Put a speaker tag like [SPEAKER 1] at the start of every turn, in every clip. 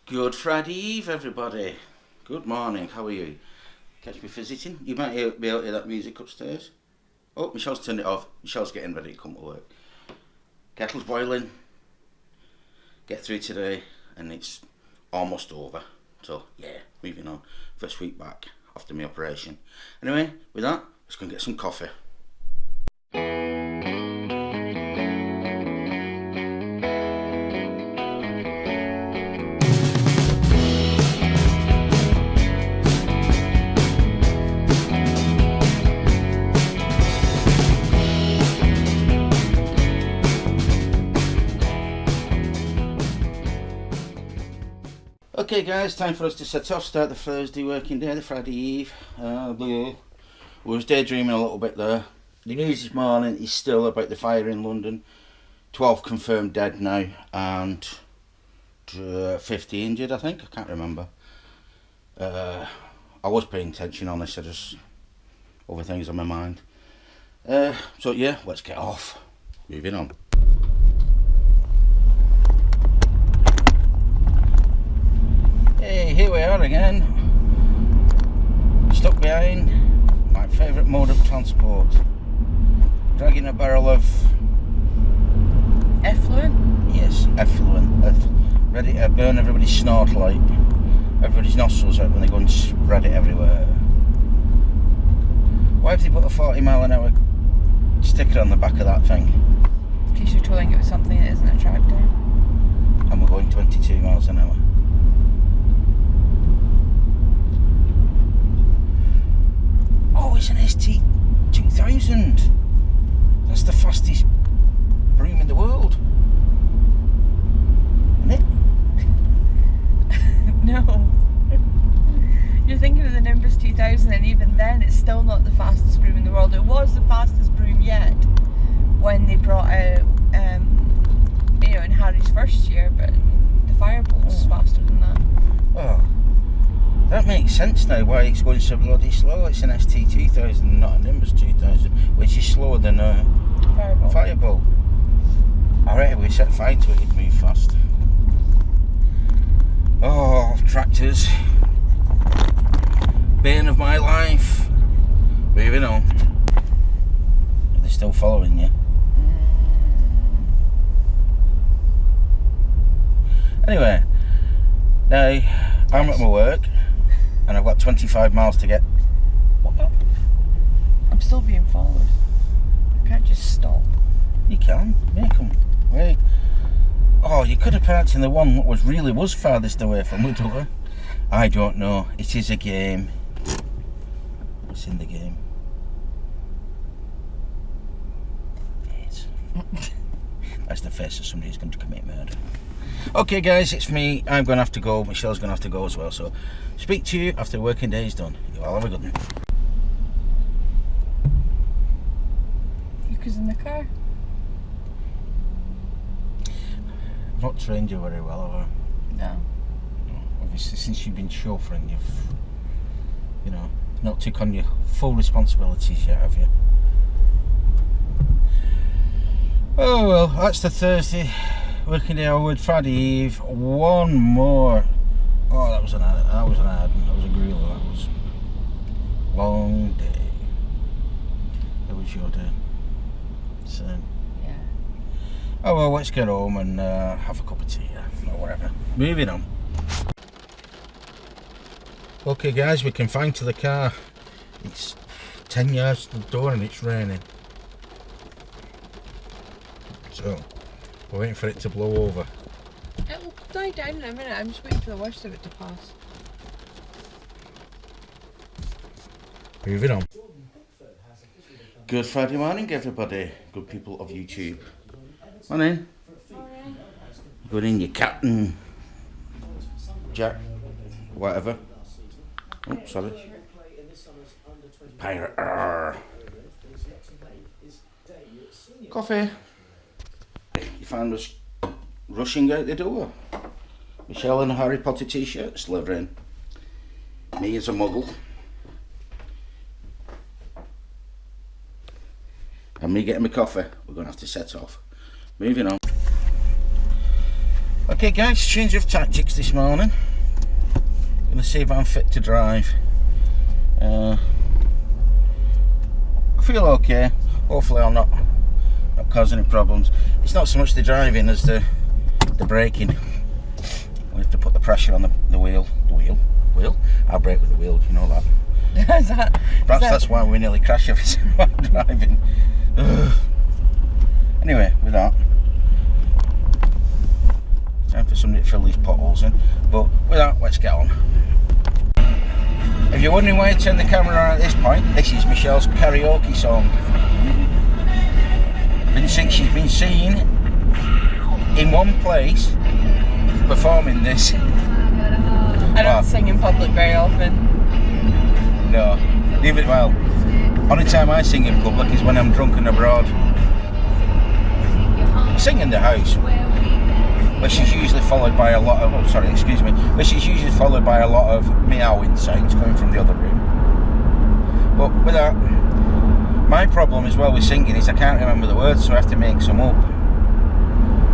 [SPEAKER 1] Good Friday Eve, everybody. Good morning, how are you? Catch me visiting? You might be able to hear that music upstairs. Oh, Michelle's turned it off. Michelle's getting ready to come to work. Kettle's boiling. Get through today, and it's almost over. So, yeah, moving on. First week back after my operation. Anyway, with that, let's go and get some coffee. Okay guys, time for us to set off, start the Thursday working day, the Friday Eve. We was daydreaming a little bit there. The news this morning is still about the fire in London. 12 confirmed dead now and 50 injured, I think. I can't remember. I was paying attention on this, I just other things on my mind. So yeah, let's get off. Moving on. Hey, here we are again, stuck behind my favourite mode of transport, dragging a barrel of...
[SPEAKER 2] Effluent?
[SPEAKER 1] Yes, effluent, ready to burn everybody's snort light, everybody's nostrils out when they go and spread it everywhere. Why have they put a 40 mph sticker on the back of that thing?
[SPEAKER 2] In case you're tolling it with something that isn't a tractor.
[SPEAKER 1] And we're going 22 miles an hour. Oh, it's an ST2000. That's the fastest broom in the world. Isn't it?
[SPEAKER 2] No. You're thinking of the Nimbus 2000, and even then it's still not the fastest broom in the world. It was the fastest broom yet when they brought out, in Harry's first year, but the Firebolt's faster than that.
[SPEAKER 1] Oh. That makes sense now why it's going so bloody slow. It's an ST2000, not a Nimbus 2000, which is slower than a Firebolt. I reckon if we set fire to it, it'd move fast. Oh, tractors. Bane of my life. Moving on. Are they still following you? Anyway, now I'm at my work. And I've got 25 miles to get. What?
[SPEAKER 2] I'm still being followed. I can't just stop.
[SPEAKER 1] You can. Make them. Wait. Oh, you could have parked in the one that was farthest away from the door. I don't know. It is a game. What's in the game? Yes. That's the face of somebody who's going to commit murder. Okay guys, it's me. I'm going to have to go. Michelle's going to have to go as well. So speak to you after the working day is done. You all have a good one.
[SPEAKER 2] Yuka's in the car.
[SPEAKER 1] I've not trained you very well, have I?
[SPEAKER 2] No.
[SPEAKER 1] Obviously, since you've been chauffeuring, you've, not took on your full responsibilities yet, have you? Oh well, that's the Thursday working day onward. Friday Eve. One more. Oh, that was an Arden. That was a grueler. That was long day. How was your day? Same.
[SPEAKER 2] Yeah.
[SPEAKER 1] Oh well, let's get home and have a cup of tea or whatever. Moving on. Okay guys, we confined to the car. It's 10 yards to the door and it's raining. So, we're waiting for it to blow over.
[SPEAKER 2] It'll die down in a minute. I'm just waiting for the worst of it to pass.
[SPEAKER 1] Moving on. Good Friday morning, everybody. Good people of YouTube. Morning.
[SPEAKER 2] Morning.
[SPEAKER 1] Good in your Captain Jack, whatever. Oh, sorry. Pirate. Arr. Coffee. You found us rushing out the door. Michelle in a Harry Potter t-shirt, slithering. Me as a muggle. And me getting my coffee. We're going to have to set off. Moving on. Okay guys, change of tactics this morning. Gonna see if I'm fit to drive. I feel okay. Hopefully I'm not causing any problems. It's not so much the driving as the braking. We have to put the pressure on the wheel. The wheel? I'll brake with the wheel, you know that. Perhaps that's why we nearly crash every time I'm driving. Anyway, with that, time for somebody to fill these potholes in. But with that, let's get on. If you're wondering why I turn the camera on at this point, this is Michelle's karaoke song. She's been seen in one place performing this.
[SPEAKER 2] I don't sing in public very often.
[SPEAKER 1] No, even well. Only time I sing in public is when I'm drunk and abroad. I sing in the house, but she's usually followed by a lot of. Oh, sorry, excuse me. But she's usually followed by a lot of meowing sounds coming from the other room. But with that, my problem as well with singing is I can't remember the words, so I have to make some up.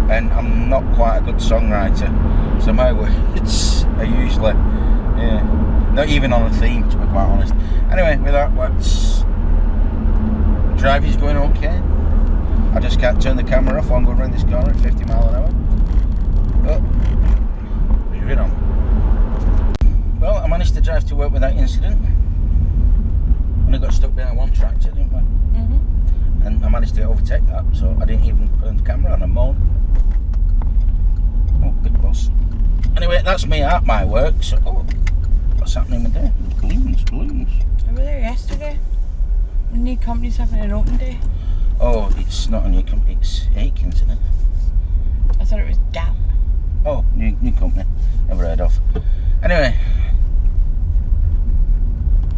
[SPEAKER 1] And I'm not quite a good songwriter, so my words are usually not even on a theme, to be quite honest. Anyway, with that, driving's going okay. I just can't turn the camera off while I'm going around this corner at 50 miles an hour. But moving on. Well, I managed to drive to work without incident. Only got stuck behind one tractor, didn't we? And I managed to overtake that, so I didn't even turn the camera on and moan. Oh, big boss. Anyway, that's me at my work, so what's happening with there? Balloons.
[SPEAKER 2] I was there yesterday. The new company's having an open day.
[SPEAKER 1] Oh, it's not a new company, it's Aikens, isn't it?
[SPEAKER 2] I thought it was Gap.
[SPEAKER 1] Oh, new company. Never heard of. Anyway,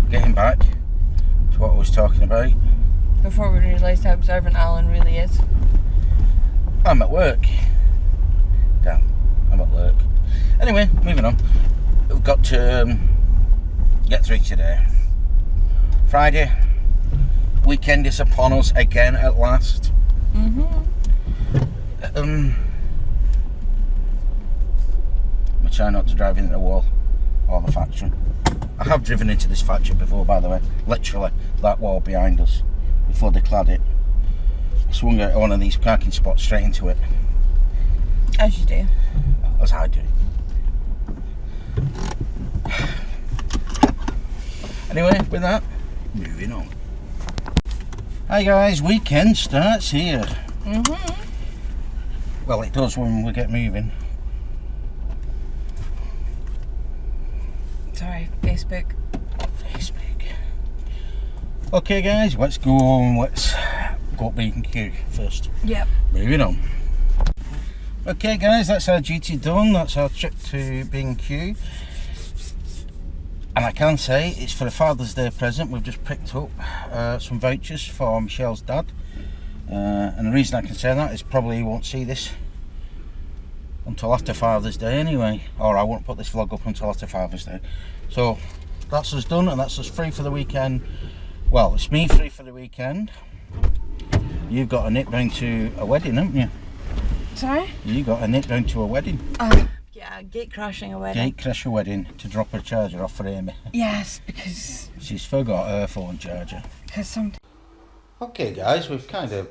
[SPEAKER 1] getting back to what I was talking about.
[SPEAKER 2] Before we realised how observant Alan really is.
[SPEAKER 1] I'm at work. Damn, I'm at work. Anyway, moving on. We've got to get through today. Friday. Weekend is upon us again at last. I'm trying not to drive into the wall or the factory. I have driven into this factory before, by the way. Literally, that wall behind us. Before they clad it, I swung out one of these parking spots straight into it.
[SPEAKER 2] As you do.
[SPEAKER 1] As I do. Anyway, with that, moving on. Hi guys, weekend starts here. Well, it does when we get moving.
[SPEAKER 2] Sorry, Facebook.
[SPEAKER 1] Okay guys, let's go B&Q first.
[SPEAKER 2] Yep.
[SPEAKER 1] Moving on. Okay guys, that's our duty done. That's our trip to B&Q. And I can say it's for a Father's Day present. We've just picked up some vouchers for Michelle's dad. And the reason I can say that is probably he won't see this until after Father's Day anyway. Or I won't put this vlog up until after Father's Day. So that's us done, and that's us free for the weekend. Well, it's me free for the weekend. You've got a nip down to a wedding, haven't you?
[SPEAKER 2] Sorry?
[SPEAKER 1] You got a nip down to a wedding.
[SPEAKER 2] Yeah, gate crashing a wedding.
[SPEAKER 1] Gate crash a wedding to drop her charger off for Amy.
[SPEAKER 2] Yes, because...
[SPEAKER 1] She's forgot her phone charger.
[SPEAKER 2] Because some...
[SPEAKER 1] Okay guys, we've kind of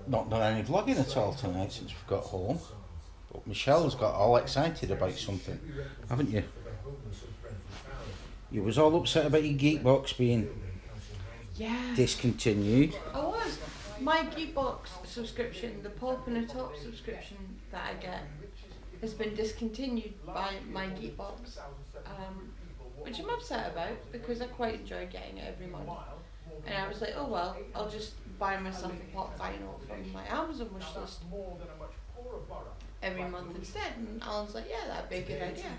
[SPEAKER 1] not done any vlogging at all tonight since we've got home. But Michelle's got all excited about something, haven't you? You was all upset about your Geekbox being discontinued.
[SPEAKER 2] I was. My Geekbox subscription, the Pop and a Top subscription that I get, has been discontinued by my Geekbox, which I'm upset about because I quite enjoy getting it every month. And I was like, oh well, I'll just buy myself a pop vinyl from my Amazon wish list every month instead. And Alan's like, yeah, that'd be a good idea.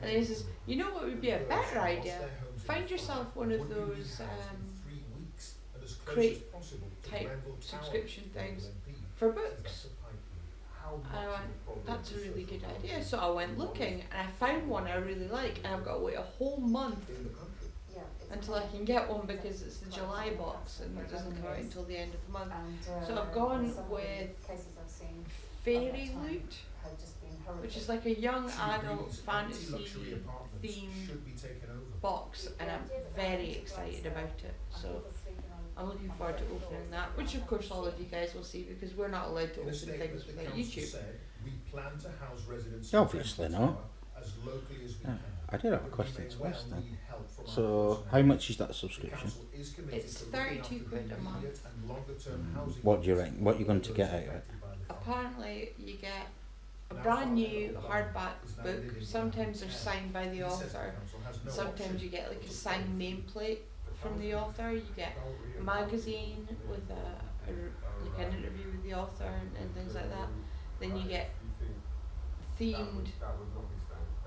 [SPEAKER 2] And he says, you know what would be a better idea? Find yourself one of those crate type subscription things for books. And I went, that's a really good idea. So I went looking and I found one I really like, and I've got to wait a whole month until I can get one because it's the July box and it doesn't come out until the end of the month. So I've gone with Fairy Loot, which is like a young adult fantasy themed box, and I'm very excited about it. So I'm looking forward to opening that, which of course all of you guys will see because we're not allowed to open things without YouTube.
[SPEAKER 1] Obviously not. I did have a question to ask then. So, how much is that subscription?
[SPEAKER 2] It's £32 a month.
[SPEAKER 1] What do you reckon? What are you going to get out of it?
[SPEAKER 2] Apparently, you get a brand new hardback book. Sometimes they're signed by the author. Sometimes you get like a signed nameplate from the author. You get a magazine with like an interview with the author and things like that. Then you get themed,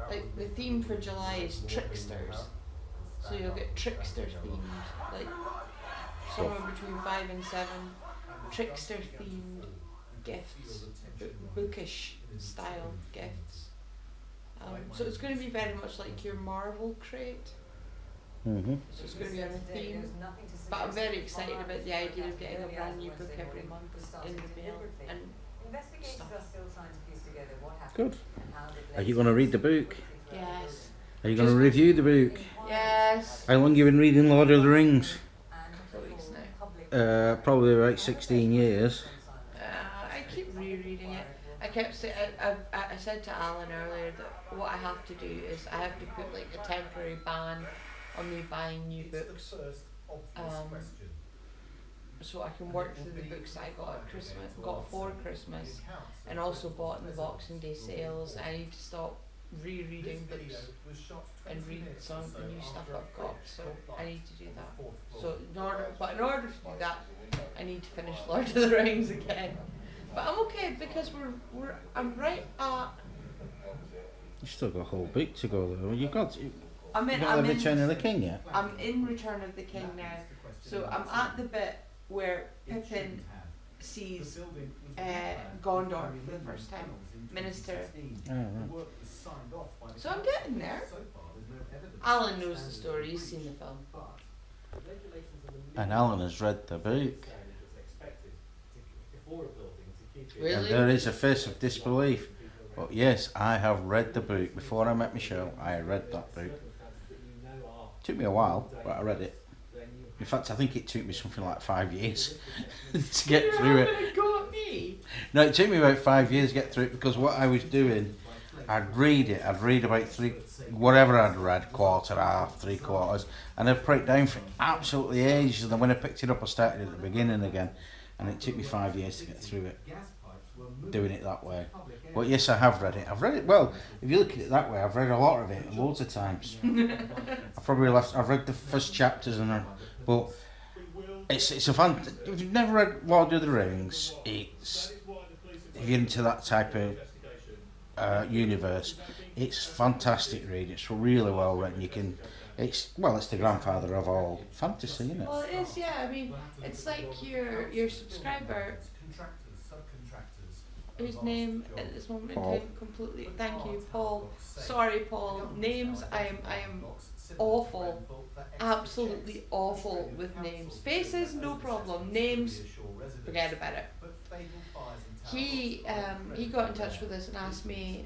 [SPEAKER 2] like the theme for July is tricksters. So you'll get trickster themed, like somewhere between 5 and 7 trickster themed gifts, bookish style gifts. So it's going to be very much like your Marvel crate.
[SPEAKER 1] Mm-hmm.
[SPEAKER 2] So it's going to be on a theme. But I'm very excited about the idea of getting a brand new book every month in the mail and stuff.
[SPEAKER 1] Good. Are you going to read the book?
[SPEAKER 2] Yes.
[SPEAKER 1] Are you going to review the book?
[SPEAKER 2] Yes.
[SPEAKER 1] How long have you been reading Lord of the Rings?
[SPEAKER 2] A couple of weeks now.
[SPEAKER 1] Probably about 16 years.
[SPEAKER 2] I keep rereading it. I said to Alan earlier that what I have to do is I have to put like a temporary ban on me buying new books, so I can work through the books that I got for Christmas, and also bought in the Boxing Day sales. I need to stop rereading books and read some of the new stuff I've got, so I need to do that. So in order to do that, I need to finish Lord of the Rings again. But I'm okay because I'm right at.
[SPEAKER 1] You still got a whole book to go though.
[SPEAKER 2] I'm in
[SPEAKER 1] Return of the King yet?
[SPEAKER 2] I'm in Return of the King now, so I'm at the bit where Pippin sees Gondor for the first time, Minister.
[SPEAKER 1] Oh, right.
[SPEAKER 2] So I'm getting there. Alan knows the story, he's seen the film.
[SPEAKER 1] And Alan has read the book.
[SPEAKER 2] Really?
[SPEAKER 1] And there is a face of disbelief. But yes, I have read the book. Before I met Chelle, I read that book. Took me a while, but I read it. In fact, I think it took me something like 5 years to get through it.
[SPEAKER 2] Got me.
[SPEAKER 1] No, it took me about 5 years to get through it because what I was doing, I'd read about whatever I'd read, quarter, half, 3/4, and I'd put it down for absolutely ages. And then when I picked it up, I started at the beginning again, and it took me 5 years to get through it, doing it that way. But yes, I have read it. I've read it, well, if you look at it that way, I've read a lot of it, loads of times. I've read the first chapters, but it's a fun, if you've never read Lord of the Rings, if you're into that type of universe, it's fantastic read. It's really well written. It's the grandfather of all fantasy, isn't it?
[SPEAKER 2] Well, it is, yeah. I mean, it's like your subscriber, whose name at this moment in time completely. Thank you, Paul. Sorry, Paul. Names. I am awful, absolutely awful with names. Faces, no problem. Names, forget about it. He got in touch with us and asked me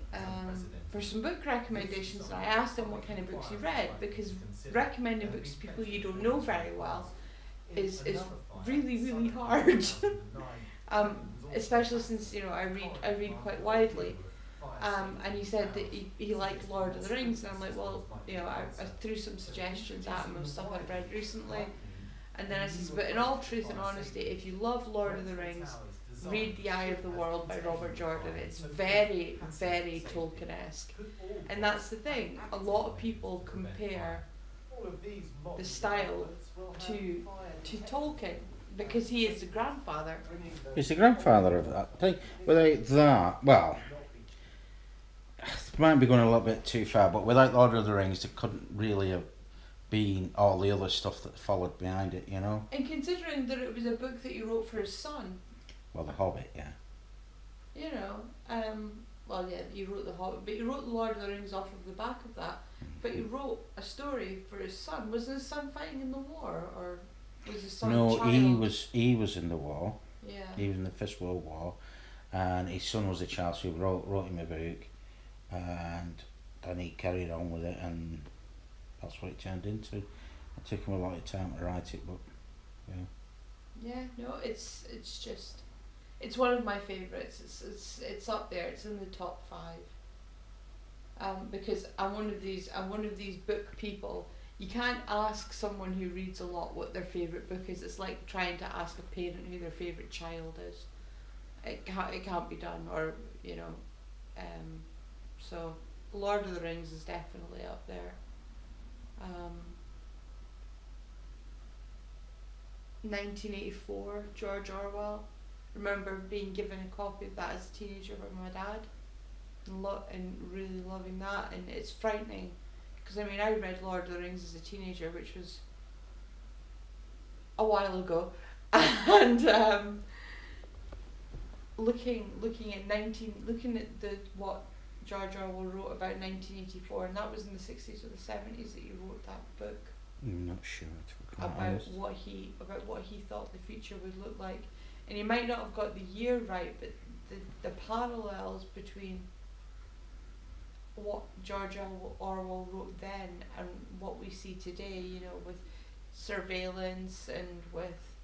[SPEAKER 2] for some book recommendations, and I asked him what kind of books he read, because recommending books to people you don't know very well is really, really hard. Especially since I read quite widely. And he said that he liked Lord of the Rings, and I'm like, well, I threw some suggestions at him of stuff I've read recently, and then I says, but in all truth and honesty, if you love Lord of the Rings, read The Eye of the World by Robert Jordan. It's very, very Tolkien-esque, and that's the thing. A lot of people compare the style to Tolkien because he is the grandfather.
[SPEAKER 1] He's the grandfather of that thing. Without that, well, it might be going a little bit too far, but without Lord of the Rings, there couldn't really have been all the other stuff that followed behind it,
[SPEAKER 2] And considering that it was a book that he wrote for his son.
[SPEAKER 1] Well, The Hobbit, yeah.
[SPEAKER 2] Well, yeah, he wrote The Hobbit, but he wrote The Lord of the Rings off of the back of that. But he wrote a story for his son. Was his son fighting in the war, or was his son a child?
[SPEAKER 1] he was in the war.
[SPEAKER 2] Yeah.
[SPEAKER 1] He was in the First World War, and his son was a child, so he wrote him a book. and then he carried on with it, and that's what it turned into. It took him a lot of time to write it, but yeah.
[SPEAKER 3] Yeah, no, it's one of my favourites. It's up there. It's in the top 5. Because I'm one of these book people. You can't ask someone who reads a lot what their favourite book is. It's like trying to ask a parent who their favourite child is. It can't be done, or you know. So Lord of the Rings is definitely up there. 1984, George Orwell. Remember being given a copy of that as a teenager by my dad, and really loving that. And it's frightening, because I mean I read Lord of the Rings as a teenager, which was a while ago, and looking at what George Orwell wrote about 1984, and that was in the 60s or the 70s that he wrote that book.
[SPEAKER 1] I'm not sure.
[SPEAKER 3] About what he thought the future would look like, and he might not have got the year right, but the parallels between what George Orwell wrote then and what we see today, you know, with surveillance and with,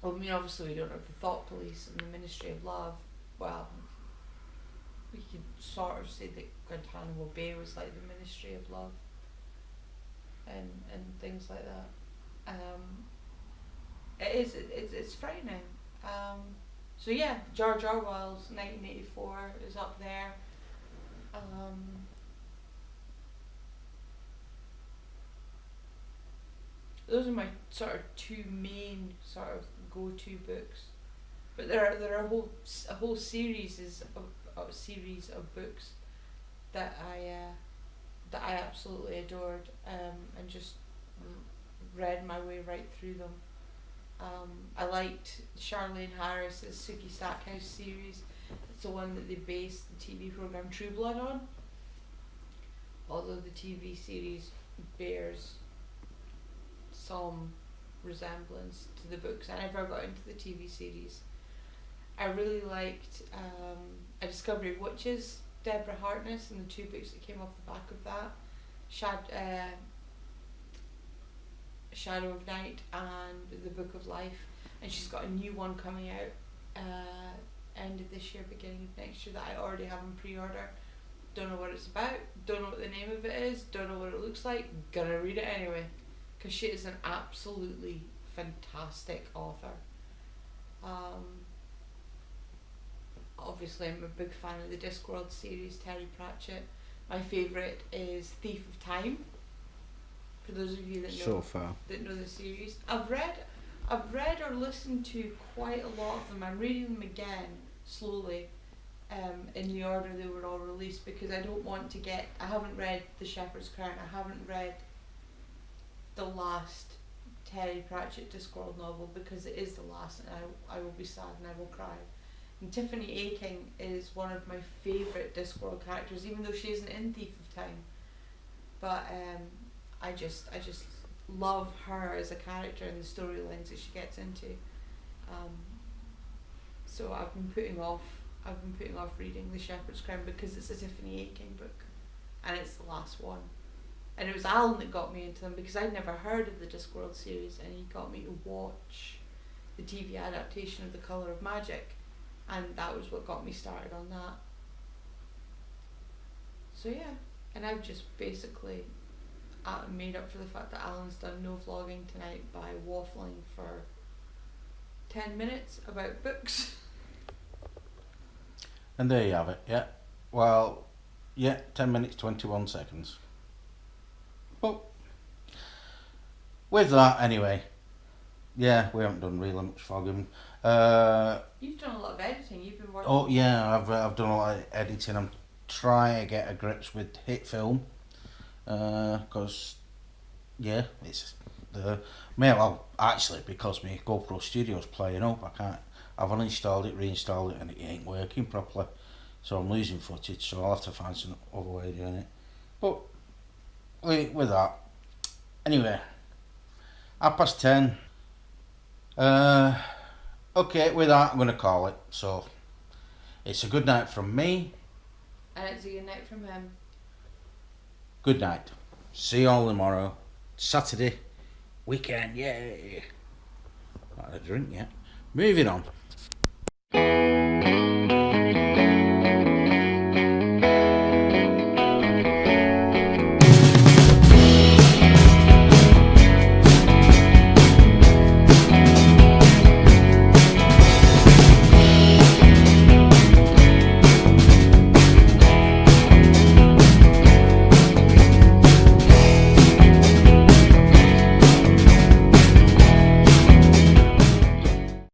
[SPEAKER 3] I mean, obviously we don't have the thought police and the Ministry of Love. Well, we could sort of say that Guantanamo Bay was like the Ministry of Love. And things like that. It's frightening. So yeah, George Orwell's 1984 is up there. Those are my sort of 2 main sort of go-to books, but there are a whole series of books that I absolutely adored, and just read my way right through them. I liked Charlene Harris's Sookie Stackhouse series. It's the one that they based the TV program True Blood on, although the TV series bears some resemblance to the books. I never got into the TV series. I really liked A Discovery of Witches, Deborah Harkness, and the 2 books that came off the back of that, Shadow of Night and The Book of Life. And she's got a new one coming out end of this year, beginning of next year, that I already have in pre-order. Don't know what it's about, don't know what the name of it is, don't know what it looks like, gonna read it anyway, because she is an absolutely fantastic author. Obviously I'm a big fan of the Discworld series, Terry Pratchett. My favourite is Thief of Time, for those of you that know the series. I've read or listened to quite a lot of them. I'm reading them again slowly, in the order they were all released, because I don't want to get, I haven't read The Shepherd's Crown, I haven't read the last Terry Pratchett Discworld novel, because it is the last, and I will be sad and I will cry. And Tiffany Aching is one of my favourite Discworld characters, even though she isn't in Thief of Time. But I just love her as a character and the storylines that she gets into. So I've been putting off reading The Shepherd's Crown because it's a Tiffany Aching book, and it's the last one. And it was Alan that got me into them, because I'd never heard of the Discworld series, and he got me to watch the TV adaptation of The Colour of Magic, and that was what got me started on that. So yeah, and I've just basically made up for the fact that Alan's done no vlogging tonight by waffling for 10 minutes about books.
[SPEAKER 1] And there you have it, yeah. Well, yeah, 10 minutes, 21 seconds. But with that, anyway, yeah, we haven't done really much vlogging.
[SPEAKER 3] You've done a lot of editing, you've been working.
[SPEAKER 1] Oh, yeah, I've done a lot of editing. I'm trying to get a grips with hit film. Because, yeah, it's the... Well, actually, because my GoPro Studio's playing up, I've uninstalled it, reinstalled it, and it ain't working properly. So I'm losing footage, so I'll have to find some other way of doing it. But, with that, anyway, 10:30. Okay, with that, I'm going to call it. So, it's a good night from me.
[SPEAKER 3] And it's a good night from him.
[SPEAKER 1] Good night. See you all tomorrow. Saturday. Weekend, yay. Not had a drink yet. Moving on.